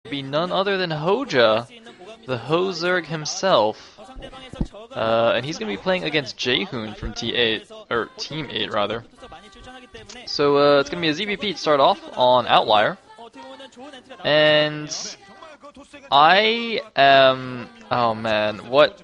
Be none other than HoeJJa, the HoeZerg himself. And he's going to be playing against Jaehoon from T8, or Team 8 rather. So it's going to be a ZVP to start off on Outlier. And I am, oh man, what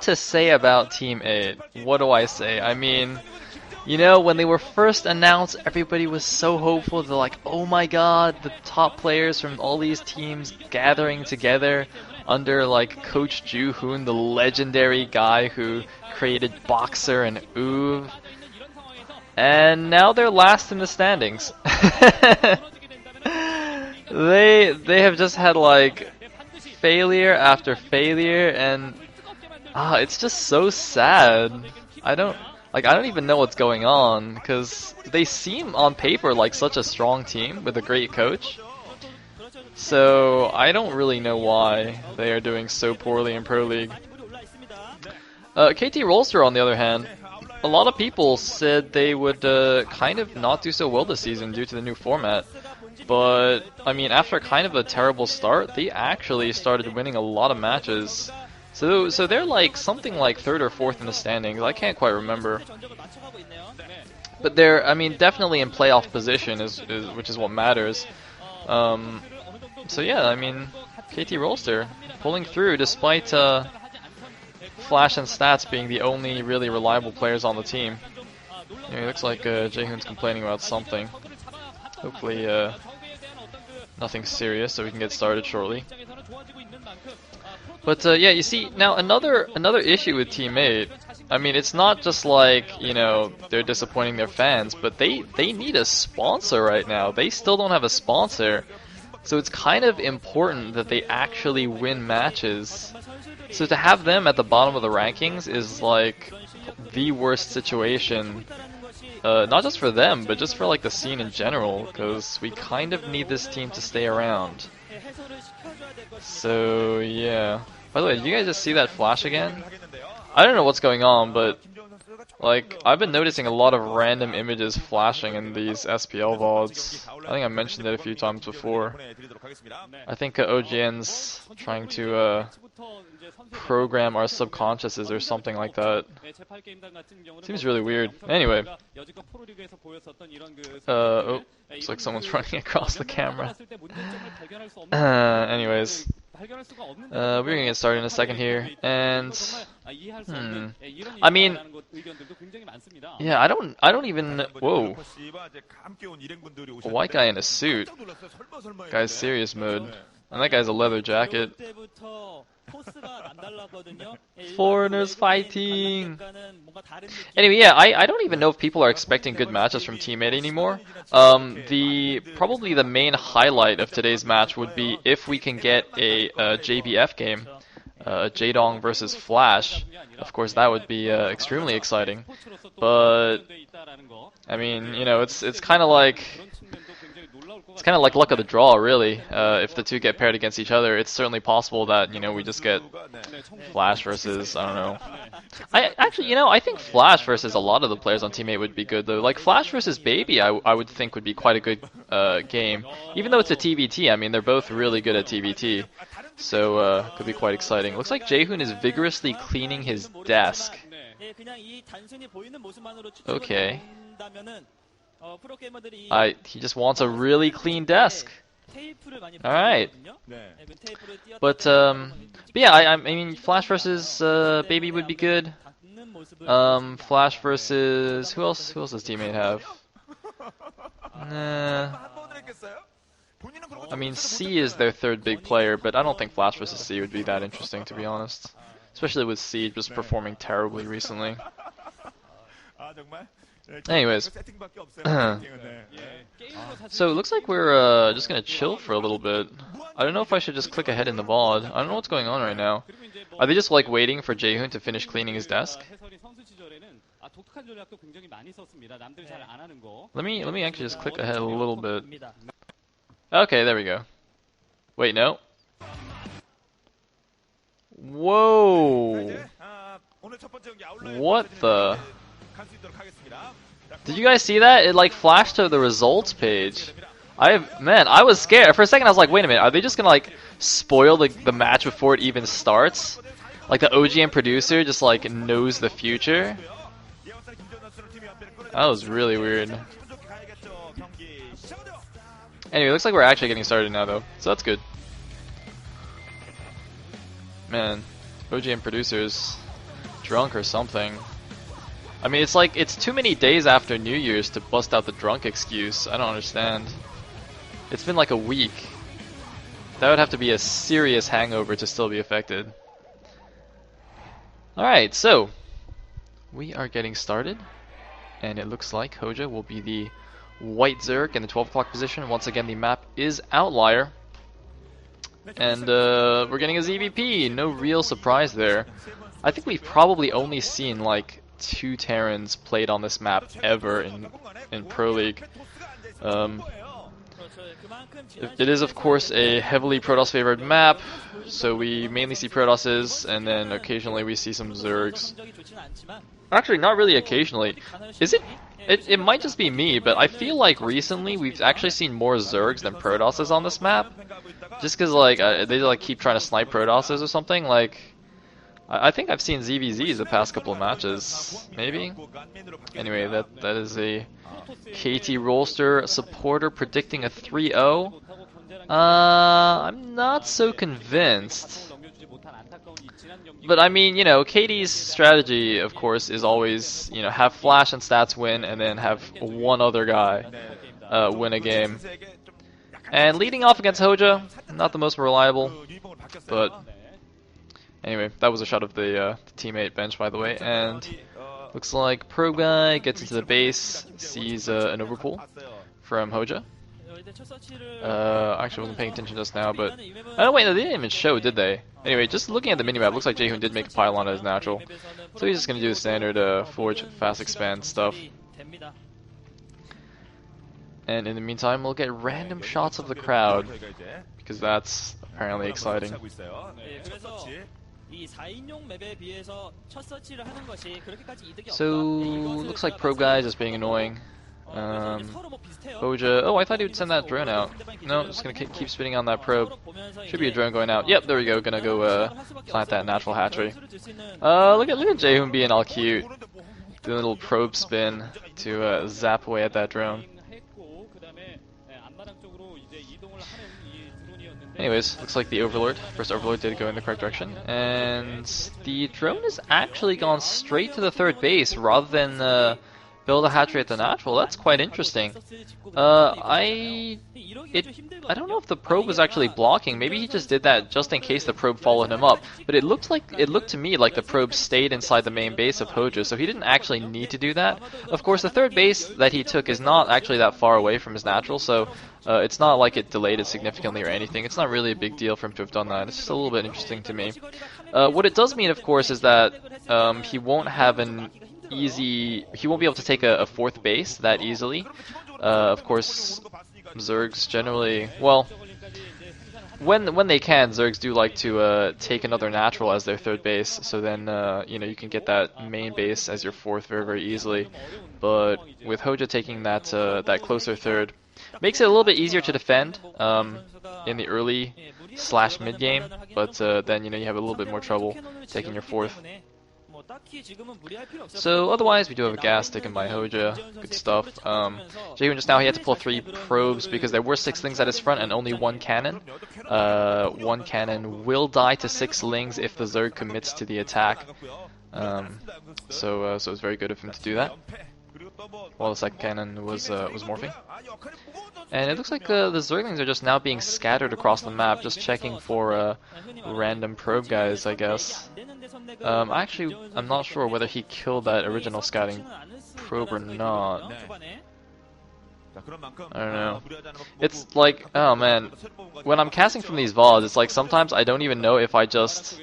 to say about Team 8? What do I say? I mean, you know, when they were first announced, everybody was so hopeful. They're like, oh my god, the top players from all these teams gathering together under like Coach Jaehoon, the legendary guy who created Boxer and Oov. And now they're last in the standings. They have just had like failure after failure, and it's just so sad. I don't even know what's going on, because they seem on paper like such a strong team with a great coach. So I don't really know why they are doing so poorly in Pro League. KT Rolster, on the other hand, a lot of people said they would kind of not do so well this season due to the new format. But, I mean, after kind of a terrible start, they actually started winning a lot of matches. So they're like something like 3rd or 4th in the standings. I can't quite remember. But they're, I mean, definitely in playoff position, which is what matters. So yeah, I mean, KT Rolster pulling through despite Flash and Stats being the only really reliable players on the team. Yeah, it looks like Jaehoon's complaining about something. Hopefully nothing serious, so we can get started shortly. But yeah, you see, now another issue with Team 8, I mean, it's not just like, you know, they're disappointing their fans, but they need a sponsor right now. They still don't have a sponsor, so it's kind of important that they actually win matches. So to have them at the bottom of the rankings is like the worst situation. Not just for them, but just for like the scene in general, because we kind of need this team to stay around. So yeah. By the way, did you guys just see that flash again? I don't know what's going on, but like I've been noticing a lot of random images flashing in these SPL VODs. I think I mentioned it a few times before. I think OGN's trying to program our subconsciouses or something like that. Seems really weird. Anyway. Oh, looks like someone's running across the camera. Anyways. We're gonna get started in a second here, and I mean, yeah, I don't even. Whoa, a white guy in a suit. Guy's serious mode, and that guy's a leather jacket. Foreigners fighting. Anyway, yeah, I don't even know if people are expecting good matches from Team 8 anymore. Probably the main highlight of today's match would be if we can get a JBF game, Jaedong versus Flash. Of course, that would be extremely exciting. But I mean, you know, it's kind of like. It's kind of like luck of the draw, really. If the two get paired against each other, it's certainly possible that, you know, we just get Flash versus, I don't know. I think Flash versus a lot of the players on Team 8 would be good, though. Like, Flash versus Baby, I would think would be quite a good game. Even though it's a TVT, I mean, they're both really good at TVT. So, could be quite exciting. Looks like Jaehoon is vigorously cleaning his desk. Okay. He just wants a really clean desk. Alright. But yeah, I mean, Flash versus Baby would be good. Flash versus who else does teammate have? I mean, C is their 3rd big player, but I don't think Flash versus C would be that interesting, to be honest. Especially with C just performing terribly recently. Anyways, so it looks like we're just gonna chill for a little bit. I don't know if I should just click ahead in the VOD. I don't know what's going on right now. Are they just like waiting for Jaehoon to finish cleaning his desk? Let me actually just click ahead a little bit. Okay, there we go. Wait, no. Whoa! What the? Did you guys see that? It like flashed to the results page. Man, I was scared. For a second I was like, wait a minute, are they just gonna like spoil the match before it even starts? Like the OGM producer just like knows the future? That was really weird. Anyway, looks like we're actually getting started now though, so that's good. Man, OGM producers drunk or something. I mean, it's like, it's too many days after New Year's to bust out the drunk excuse. I don't understand. It's been like a week. That would have to be a serious hangover to still be affected. Alright, so we are getting started. And it looks like HoeJJa will be the white Zerg in the 12 o'clock position. Once again, the map is Outlier. And we're getting a ZVP. No real surprise there. I think we've probably only seen like 2 Terrans played on this map ever in Pro League. It is of course a heavily Protoss favored map, so we mainly see Protosses, and then occasionally we see some Zergs. Actually, not really occasionally. Is it? It might just be me, but I feel like recently we've actually seen more Zergs than Protosses on this map. Just because like they like keep trying to snipe Protosses or something. Like I think I've seen ZVZs the past couple of matches, maybe. Anyway, that is a KT Rollster supporter predicting a 3-0. I'm not so convinced. But I mean, you know, KT's strategy, of course, is always, you know, have Flash and Stats win, and then have one other guy win a game. And leading off against HoeJJa, not the most reliable, but anyway, that was a shot of the teammate bench, by the way. And looks like Probe Guy gets into the base, sees an overpull from HoeJJa. Actually, wasn't paying attention just now, but oh wait, no, they didn't even show, did they? Anyway, just looking at the minimap, looks like Jaehoon did make a pylon as natural, so he's just gonna do the standard forge, fast expand stuff. And in the meantime, we'll get random shots of the crowd because that's apparently exciting. So looks like Probe Guy is just being annoying. HoeJJa. Oh, I thought he would send that drone out. No, just gonna keep spinning on that probe. Should be a drone going out. Yep, there we go. Gonna go plant that natural hatchery. Look at Jaehoon being all cute, doing a little probe spin to zap away at that drone. Anyways, looks like the Overlord, first Overlord, did go in the correct direction, and the drone has actually gone straight to the third base rather than build a hatchery at the natural. That's quite interesting. I don't know if the probe was actually blocking. Maybe he just did that just in case the probe followed him up. But it looked to me like the probe stayed inside the main base of HoeJJa, so he didn't actually need to do that. Of course, the third base that he took is not actually that far away from his natural, so it's not like it delayed it significantly or anything. It's not really a big deal for him to have done that. It's just a little bit interesting to me. What it does mean, of course, is that he won't have he won't be able to take a fourth base that easily. Of course, Zergs generally, well, when they can, Zergs do like to take another natural as their third base, so then you know, you can get that main base as your fourth very, very easily. But with HoeJJa taking that that closer third, makes it a little bit easier to defend in the early / mid game, but then, you know, you have a little bit more trouble taking your fourth. So otherwise, we do have a gas taken by HoeJJa. Good stuff. Jaehoon just now, he had to pull 3 probes because there were 6 things at his front and only 1 cannon. 1 cannon will die to 6 lings if the Zerg commits to the attack. So it's very good of him to do that, while the second cannon was morphing. And it looks like the Zerglings are just now being scattered across the map, just checking for random probe guys, I guess. Actually, I'm not sure whether he killed that original scouting probe or not. I don't know. It's like, oh man, when I'm casting from these VODs, it's like sometimes I don't even know if I just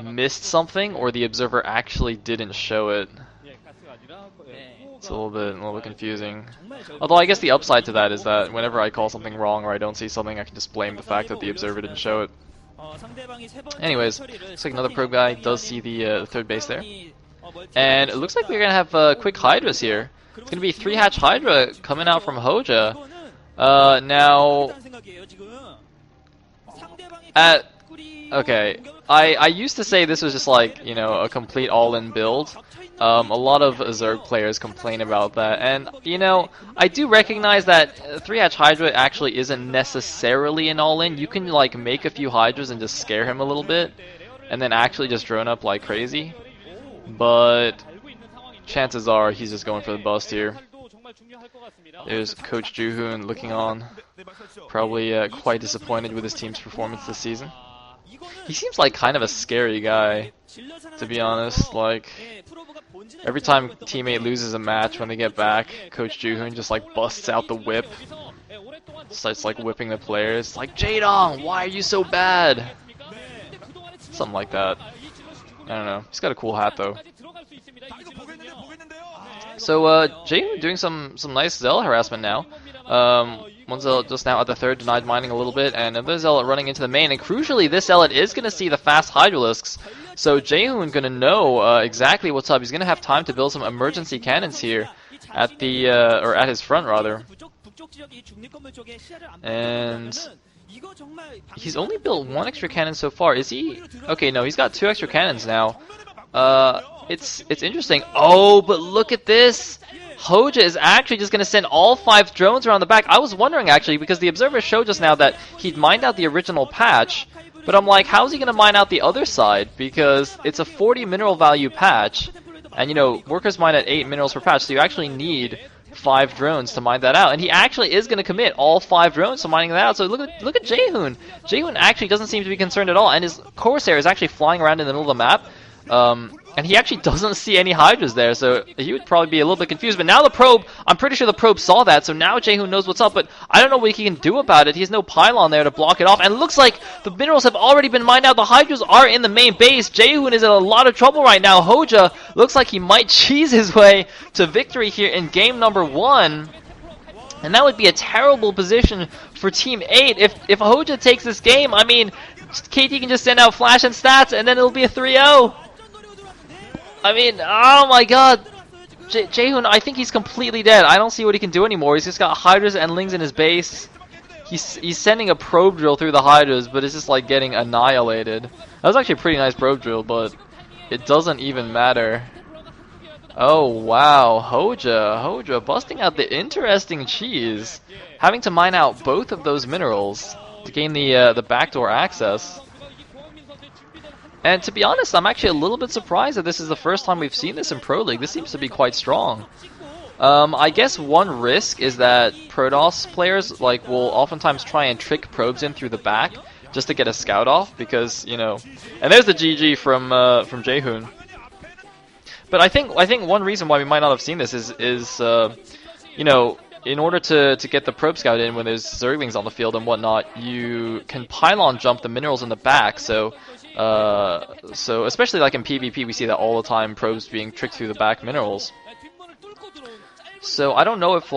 missed something or the observer actually didn't show it. It's a little bit confusing. Although I guess the upside to that is that whenever I call something wrong or I don't see something, I can just blame the fact that the observer didn't show it. Anyways, looks like another probe guy does see the third base there. And it looks like we're gonna have quick Hydras here. It's gonna be 3 hatch Hydra coming out from HoeJJa. Now, okay, I used to say this was just like, you know, a complete all-in build. A lot of Zerg players complain about that, and, you know, I do recognize that 3-hatch Hydra actually isn't necessarily an all-in. You can, like, make a few Hydras and just scare him a little bit, and then actually just drone up like crazy. But chances are he's just going for the bust here. There's Coach Jaehoon looking on, probably quite disappointed with his team's performance this season. He seems like kind of a scary guy, to be honest. Like, every time teammate loses a match when they get back, Coach Jaehoon just like busts out the whip, starts like whipping the players. Like, Jaedong, why are you so bad? Something like that. I don't know. He's got a cool hat though. So Jaehoon doing some nice Zealot harassment now. One Zealot just now at the third, denied mining a little bit, and another Zealot running into the main. And crucially, this Zealot is going to see the fast Hydralisks. So Jaehoon going to know exactly what's up. He's going to have time to build some emergency cannons here at the or at his front rather. And he's only built one extra cannon so far. Is he? Okay, no, he's got 2 extra cannons now. It's interesting. Oh, but look at this. HoeJJa is actually just going to send all 5 drones around the back. I was wondering actually, because the observer showed just now that he'd mined out the original patch, but I'm like, how's he going to mine out the other side? Because it's a 40 mineral value patch, and you know, workers mine at 8 minerals per patch, so you actually need 5 drones to mine that out. And he actually is going to commit all 5 drones to mining that out. So look at Jaehoon. Jaehoon actually doesn't seem to be concerned at all, and his Corsair is actually flying around in the middle of the map. And he actually doesn't see any Hydras there, so he would probably be a little bit confused. But now the probe, I'm pretty sure the probe saw that, so now Jaehoon knows what's up, but I don't know what he can do about it. He has no pylon there to block it off, and it looks like the minerals have already been mined out. The Hydras are in the main base. Jaehoon is in a lot of trouble right now. HoeJJa looks like he might cheese his way to victory here in game number 1. And that would be a terrible position for Team 8. If HoeJJa takes this game, I mean, KT can just send out flash and stats, and then it'll be a 3-0. I mean, oh my god. Jaehoon, I think he's completely dead. I don't see what he can do anymore. He's just got Hydras and Lings in his base. He's sending a probe drill through the Hydras, but it's just like getting annihilated. That was actually a pretty nice probe drill, but it doesn't even matter. Oh wow, HoeJJa busting out the interesting cheese. Having to mine out both of those minerals to gain the backdoor access. And to be honest, I'm actually a little bit surprised that this is the first time we've seen this in Pro League. This seems to be quite strong. I guess one risk is that Protoss players will oftentimes try and trick probes in through the back just to get a scout off, because, you know. And there's the GG from Jaehoon. But I think one reason why we might not have seen this is you know, in order to get the probe scout in when there's Zerglings on the field and whatnot, you can pylon jump the minerals in the back. So especially like in PvP, we see that all the time, probes being tricked through the back minerals. So I don't know if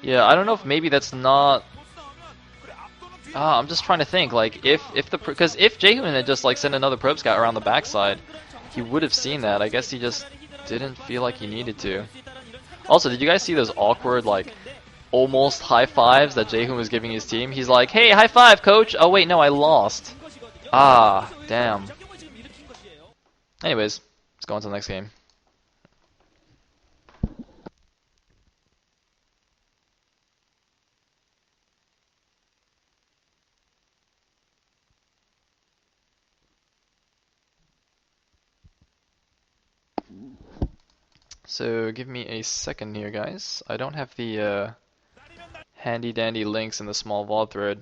yeah, I don't know if maybe that's not. I'm just trying to think, like, because if Jaehoon had just sent another probe scout around the backside, he would have seen that. I guess he just didn't feel like he needed to. Also, did you guys see those awkward almost high fives that Jaehoon was giving his team? He's like, "Hey, high five, coach." Oh wait, no, I lost. Ah, damn. Anyways, let's go on to the next game. So give me a second here, guys. I don't have the handy dandy links in the small VOD thread.